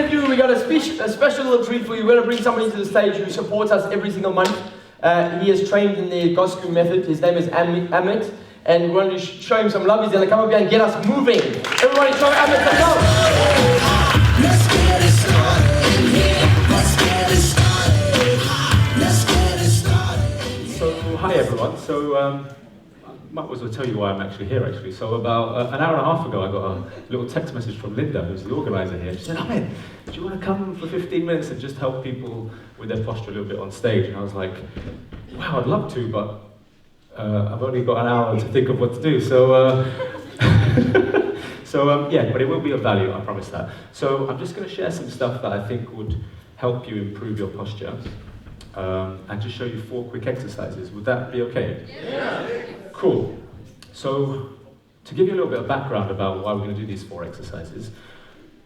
going to do, we got a special little treat for you. We're going to bring somebody to the stage who supports us every single month. He is trained in the Egoscue method. His name is Ameet, and we're going to show him some love. He's going to come up here and get us moving. Everybody show Ameet some love. Let's get it started. Let's get it started. Let's get it started. So, hi everyone. So, might as well tell you why I'm actually here actually. So about an hour and a half ago I got a little text message from Linda, who's the organizer here. She said, Ameet, do you want to come for 15 minutes and just help people with their posture a little bit on stage? And I was like, wow, I'd love to, but I've only got an hour to think of what to do. So, yeah, but it will be of value, I promise that. So I'm just going to share some stuff that I think would help you improve your posture and just show you 4 quick exercises. Would that be okay? Yeah. Cool. So, to give you a little bit of background about why we're going to do these 4 exercises,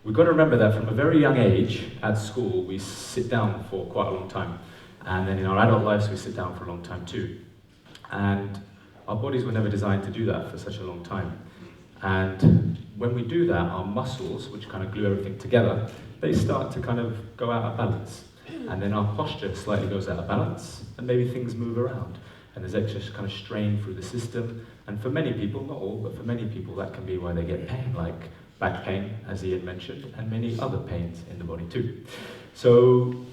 we've got to remember that from a very young age at school we sit down for quite a long time, and then in our adult lives we sit down for a long time too. And our bodies were never designed to do that for such a long time. And when we do that, our muscles, which kind of glue everything together, they start to kind of go out of balance. And then our posture slightly goes out of balance, and maybe things move around. And there's extra kind of strain through the system. And for many people, not all, but for many people, that can be why they get pain, like back pain, as Ian mentioned, and many other pains in the body too. So,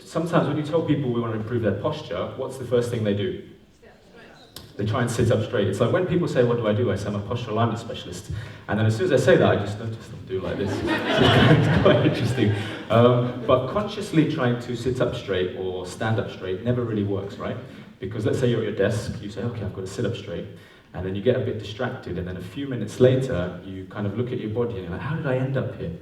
sometimes when you tell people we want to improve their posture, what's the first thing they do? They try and sit up straight. It's like when people say, what do? I say, I'm a postural alignment specialist. And then as soon as I say that, I just notice them do like this. It's quite interesting. But consciously trying to sit up straight or stand up straight never really works, right? Because let's say you're at your desk, you say, okay, I've got to sit up straight. And then you get a bit distracted. And then a few minutes later, you kind of look at your body and you're like, how did I end up here?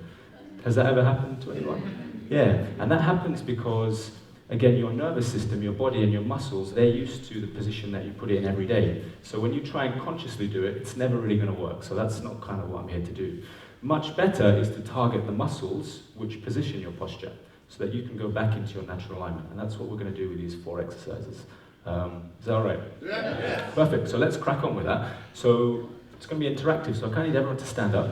Has that ever happened to anyone? Yeah. And that happens because, again, your nervous system, your body and your muscles, they're used to the position that you put it in every day. So when you try and consciously do it, it's never really going to work. So that's not kind of what I'm here to do. Much better is to target the muscles which position your posture so that you can go back into your natural alignment. And that's what we're going to do with these 4 exercises. Is that all right? Yeah. Perfect. So let's crack on with that. So it's going to be interactive. So I kind of need everyone to stand up.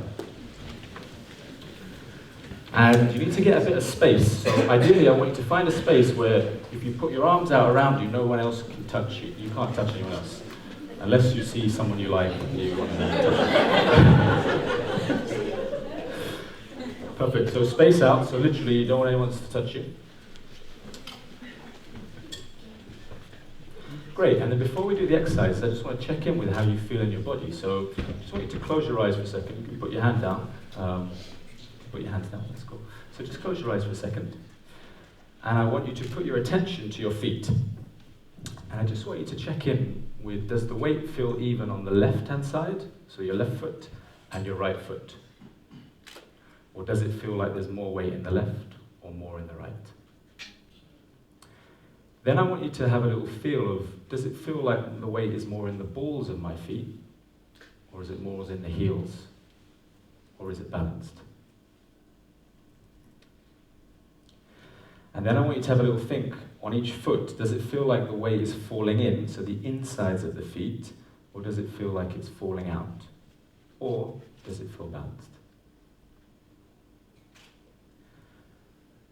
And you need to get a bit of space. So ideally, I want you to find a space where if you put your arms out around you, no one else can touch you. You can't touch anyone else. Unless you see someone you like and you want to touch. Perfect. So space out. So literally, you don't want anyone to touch you. Great. And then before we do the exercise, I just want to check in with how you feel in your body. So I just want you to close your eyes for a second. You can put your hand down. Put your hands down, that's cool. So just close your eyes for a second. And I want you to put your attention to your feet. And I just want you to check in with, does the weight feel even on the left-hand side, so your left foot, and your right foot? Or does it feel like there's more weight in the left or more in the right? Then I want you to have a little feel of, does it feel like the weight is more in the balls of my feet? Or is it more in the heels? Or is it balanced? And then I want you to have a little think on each foot. Does it feel like the weight is falling in, so the insides of the feet, or does it feel like it's falling out? Or does it feel balanced?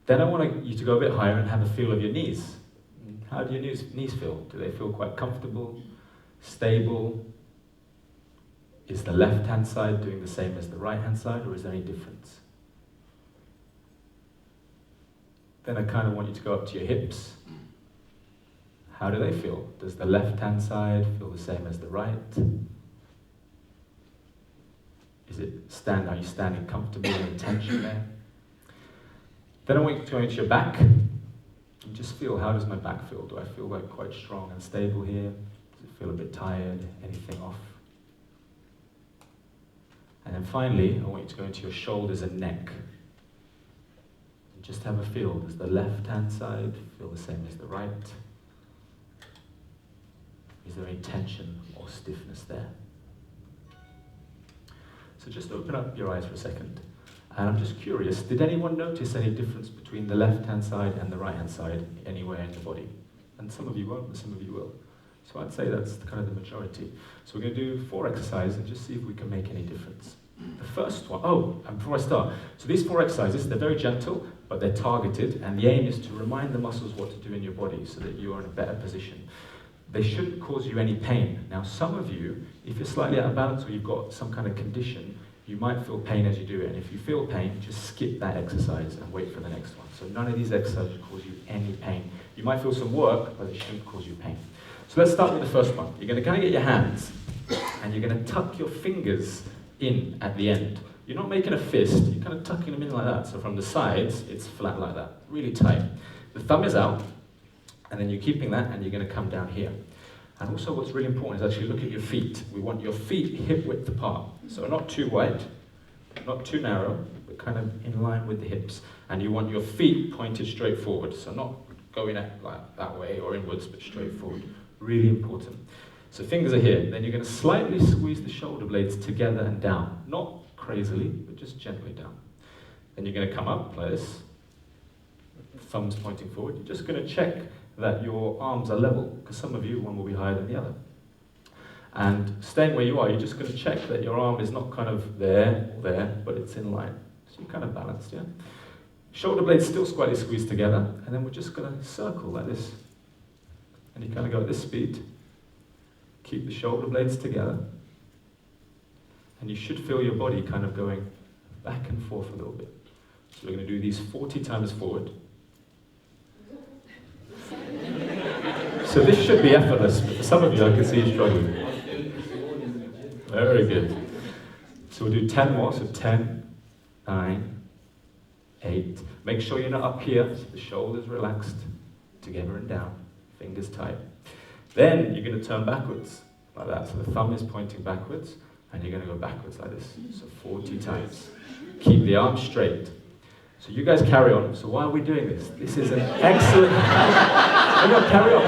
Then I want you to go a bit higher and have a feel of your knees. How do your knees feel? Do they feel quite comfortable, stable? Is the left-hand side doing the same as the right-hand side, or is there any difference? Then I kind of want you to go up to your hips. How do they feel? Does the left-hand side feel the same as the right? Are you standing comfortably in tension there? Then I want you to go into your back. And just feel, how does my back feel? Do I feel like quite strong and stable here? Does it feel a bit tired? Anything off? And then finally, I want you to go into your shoulders and neck. And just have a feel. Does the left-hand side feel the same as the right? Is there any tension or stiffness there? So just open up your eyes for a second. And I'm just curious, did anyone notice any difference between the left-hand side and the right-hand side anywhere in the body? And some of you won't, but some of you will. So I'd say that's kind of the majority. So we're going to do 4 exercises and just see if we can make any difference. The first one, oh, and before I start, so these 4 exercises, they're very gentle, but they're targeted, and the aim is to remind the muscles what to do in your body so that you are in a better position. They shouldn't cause you any pain. Now, some of you, if you're slightly out of balance or you've got some kind of condition, you might feel pain as you do it, and if you feel pain, just skip that exercise and wait for the next one. So none of these exercises cause you any pain. You might feel some work, but it shouldn't cause you pain. So let's start with the first one. You're going to kind of get your hands, and you're going to tuck your fingers in at the end. You're not making a fist, you're kind of tucking them in like that. So from the sides, it's flat like that, really tight. The thumb is out, and then you're keeping that, and you're going to come down here. And also what's really important is actually look at your feet. We want your feet hip width apart. So not too wide, not too narrow, but kind of in line with the hips. And you want your feet pointed straight forward. So not going like that way or inwards, but straight forward. Really important. So fingers are here. Then you're going to slightly squeeze the shoulder blades together and down. Not crazily, but just gently down. Then you're going to come up like this. Thumbs pointing forward. You're just going to check that your arms are level, because some of you, one will be higher than the other. And staying where you are, you're just going to check that your arm is not kind of there or there, but it's in line. So you're kind of balanced, yeah? Shoulder blades still slightly squeezed together, and then we're just going to circle like this. And you kind of go at this speed. Keep the shoulder blades together. And you should feel your body kind of going back and forth a little bit. So we're going to do these 40 times forward. So this should be effortless, but for some of you I can see you struggling. Very good. So we'll do 10 more, so 10, 9, 8. Make sure you're not up here, so the shoulders relaxed, together and down, fingers tight. Then you're going to turn backwards, like that. So the thumb is pointing backwards, and you're going to go backwards like this. So 40 times. Keep the arms straight. So you guys carry on. So why are we doing this? This is an excellent... No, carry on.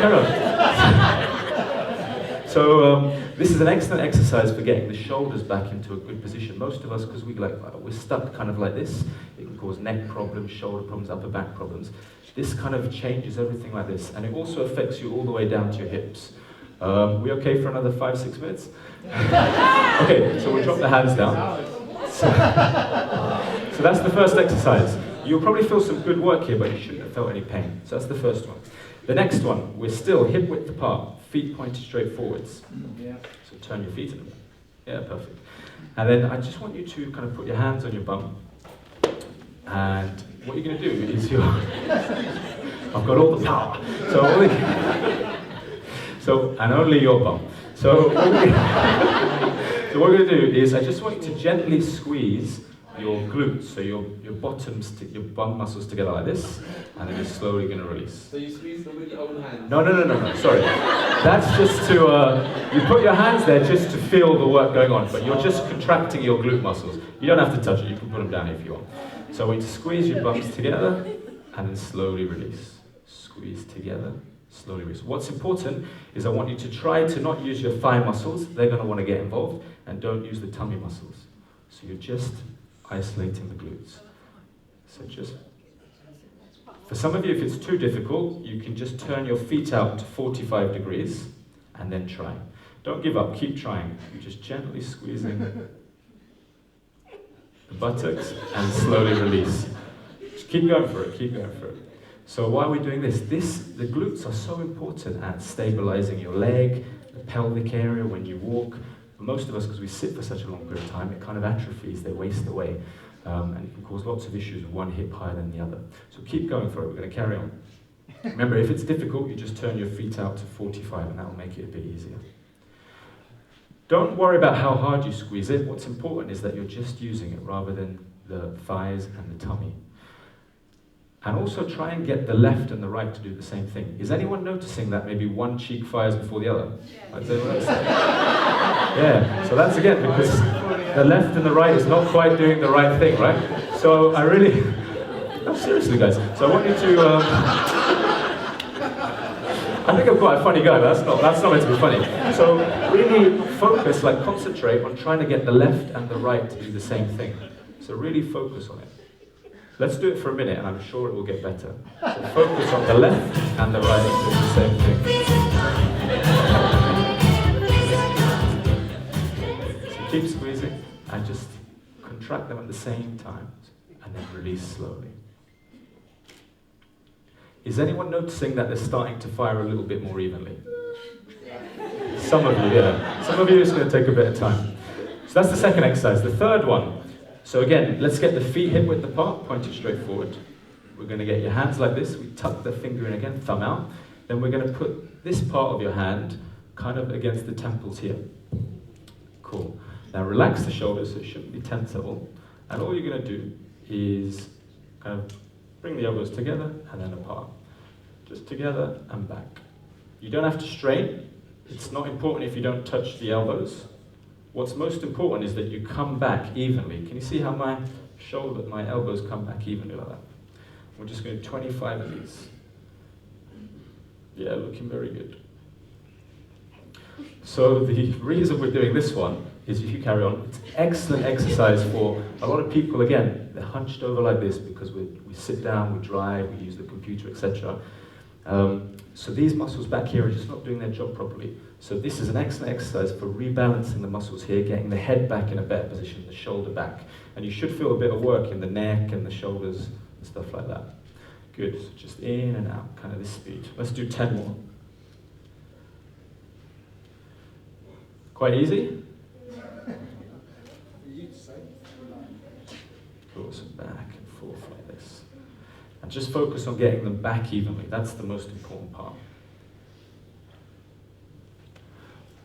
So this is an excellent exercise for getting the shoulders back into a good position. Most of us, because we're stuck kind of like this, it can cause neck problems, shoulder problems, upper back problems. This kind of changes everything like this, and it also affects you all the way down to your hips. We okay for another 5-6 minutes? Okay, so we'll drop the hands down. So that's the first exercise. You'll probably feel some good work here, but you shouldn't have felt any pain. So that's the first one. The next one, we're still hip width apart, feet pointed straight forwards. Yeah. So turn your feet in. Yeah, perfect. And then I just want you to kind of put your hands on your bum. And what you're going to do is I've got all the power. And only your bum. So what we're going to do is I just want you to gently squeeze your glutes, so your bottoms, your bum muscles together like this, and then you're slowly going to release. So you squeeze them with your own hands? No, sorry. That's just to, you put your hands there just to feel the work going on, but you're just contracting your glute muscles. You don't have to touch it, you can put them down if you want. So I want you to squeeze your bums together, and then slowly release. Squeeze together, slowly release. What's important is I want you to try to not use your thigh muscles, they're going to want to get involved, and don't use the tummy muscles. So you're just isolating the glutes. So just, for some of you, if it's too difficult, you can just turn your feet out to 45 degrees and then try. Don't give up, keep trying. You're just gently squeezing the buttocks and slowly release. Just keep going for it. So why are we doing this? The glutes are so important at stabilizing your leg, the pelvic area when you walk. Most of us, because we sit for such a long period of time, it kind of atrophies, they waste away. And it can cause lots of issues with one hip higher than the other. So keep going for it, we're going to carry on. Remember, if it's difficult, you just turn your feet out to 45 and that will make it a bit easier. Don't worry about how hard you squeeze it. What's important is that you're just using it rather than the thighs and the tummy. And also try and get the left and the right to do the same thing. Is anyone noticing that maybe one cheek fires before the other? Yeah, so that's again because the left and the right is not quite doing the right thing, right? So no, seriously guys, so I want you to, I think I'm quite a funny guy, but that's not meant to be funny. So really focus, concentrate on trying to get the left and the right to do the same thing. So really focus on it. Let's do it for a minute and I'm sure it will get better. So focus on the left and the right doing the same thing. So keep squeezing and just contract them at the same time, and then release slowly. Is anyone noticing that they're starting to fire a little bit more evenly? Some of you, yeah. Some of you, it's going to take a bit of time. So that's the second exercise. The third one. So again, let's get the feet hip width apart, pointed straight forward. We're going to get your hands like this. We tuck the finger in again, thumb out. Then we're going to put this part of your hand kind of against the temples here. Cool. Now relax the shoulders so it shouldn't be tense at all. And all you're going to do is kind of bring the elbows together and then apart. Just together and back. You don't have to strain. It's not important if you don't touch the elbows. What's most important is that you come back evenly. Can you see how my elbows come back evenly like that? We're just going to do 25 of these. Yeah, looking very good. So the reason we're doing this one is, if you carry on, it's excellent exercise for a lot of people. Again, they're hunched over like this because we sit down, we drive, we use the computer, etc. So these muscles back here are just not doing their job properly. So this is an excellent exercise for rebalancing the muscles here, getting the head back in a better position, the shoulder back. And you should feel a bit of work in the neck and the shoulders and stuff like that. Good, so just in and out, kind of this speed. Let's do 10 more. Quite easy? Cool, so back and forth like this. And just focus on getting them back evenly. That's the most important part.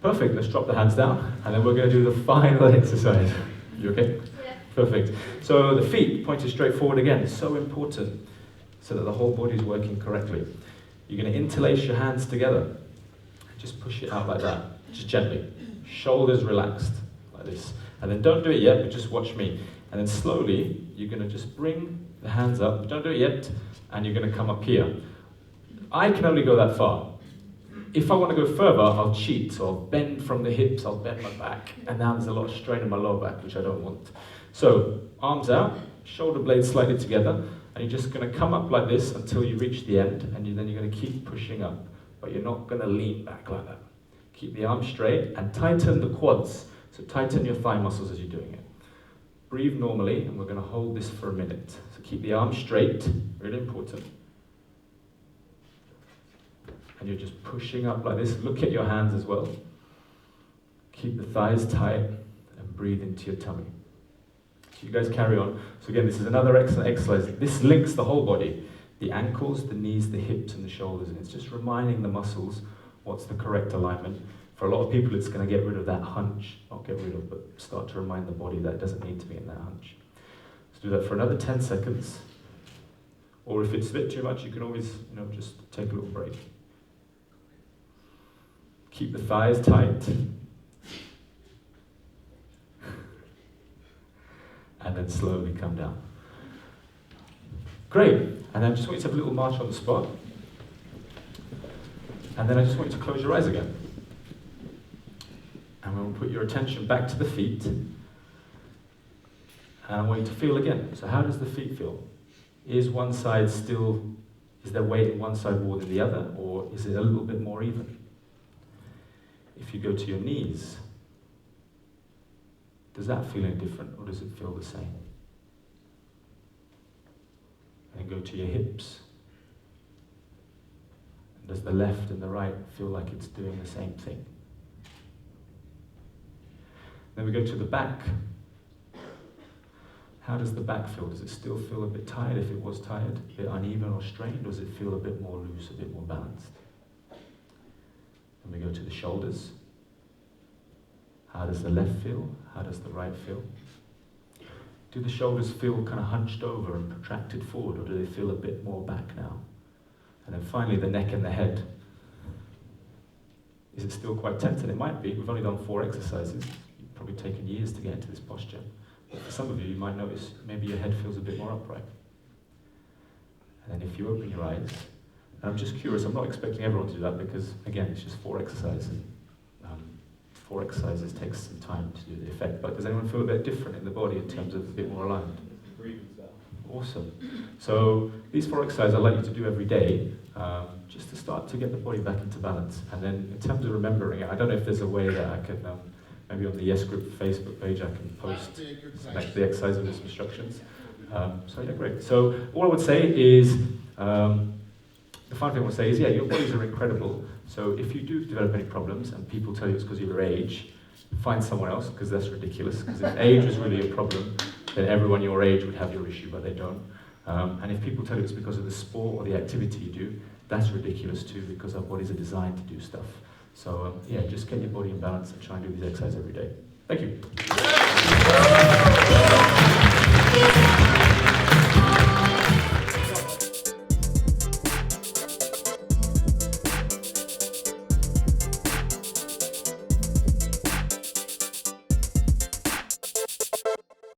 Perfect, let's drop the hands down, and then we're going to do the final exercise. You okay? Yeah. Perfect. So the feet pointed straight forward again. It's so important so that the whole body is working correctly. You're going to interlace your hands together. Just push it out like that, just gently. Shoulders relaxed, like this. And then don't do it yet, but just watch me. And then slowly, you're going to just bring the hands up. Don't do it yet, and you're going to come up here. I can only go that far. If I want to go further, I'll cheat. So I'll bend from the hips, I'll bend my back, and now there's a lot of strain in my lower back, which I don't want. So, arms out, shoulder blades slightly together, and you're just going to come up like this until you reach the end, and then you're going to keep pushing up. But you're not going to lean back like that. Keep the arms straight, and tighten the quads. So tighten your thigh muscles as you're doing it. Breathe normally, and we're going to hold this for a minute. So keep the arms straight, really important. And you're just pushing up like this. Look at your hands as well. Keep the thighs tight and breathe into your tummy. So you guys carry on. So again, this is another excellent exercise. This links the whole body. The ankles, the knees, the hips, and the shoulders. And it's just reminding the muscles what's the correct alignment. For a lot of people, it's going to get rid of that hunch. Not get rid of, but start to remind the body that it doesn't need to be in that hunch. Let's do that for another 10 seconds. Or if it's a bit too much, you can always, just take a little break. Keep the thighs tight. And then slowly come down. Great. And then I just want you to have a little march on the spot. And then I just want you to close your eyes again. And we'll put your attention back to the feet. And I want you to feel again. So how does the feet feel? Is there weight in one side more than the other? Or is it a little bit more even? If you go to your knees, does that feel any different, or does it feel the same? And go to your hips. And does the left and the right feel like it's doing the same thing? Then we go to the back. How does the back feel? Does it still feel a bit tired if it was tired? A bit uneven or strained? Or does it feel a bit more loose, a bit more balanced? Then we go to the shoulders. How does the left feel? How does the right feel? Do the shoulders feel kind of hunched over and protracted forward, or do they feel a bit more back now? And then finally, the neck and the head. Is it still quite tense? And it might be. We've only done 4 exercises. You've probably taken years to get into this posture. But for some of you, you might notice maybe your head feels a bit more upright. And then if you open your eyes, and I'm just curious, I'm not expecting everyone to do that because, again, it's just 4 exercises. 4 exercises takes some time to do the effect, but does anyone feel a bit different in the body in terms of a bit more aligned? Awesome. So these 4 exercises I'd like you to do every day, just to start to get the body back into balance. And then in terms of remembering it, I don't know if there's a way that I can maybe on the Yes Group Facebook page I can post like the exercise with some instructions. So yeah, great. So all I would say is, the final thing I would say is, yeah, your bodies are incredible. So if you do develop any problems and people tell you it's because of your age, find someone else, because that's ridiculous. Because if age was really a problem, then everyone your age would have your issue, but they don't. And if people tell you it's because of the sport or the activity you do, that's ridiculous too, because our bodies are designed to do stuff. So yeah, just get your body in balance and try and do these exercises every day. Thank you.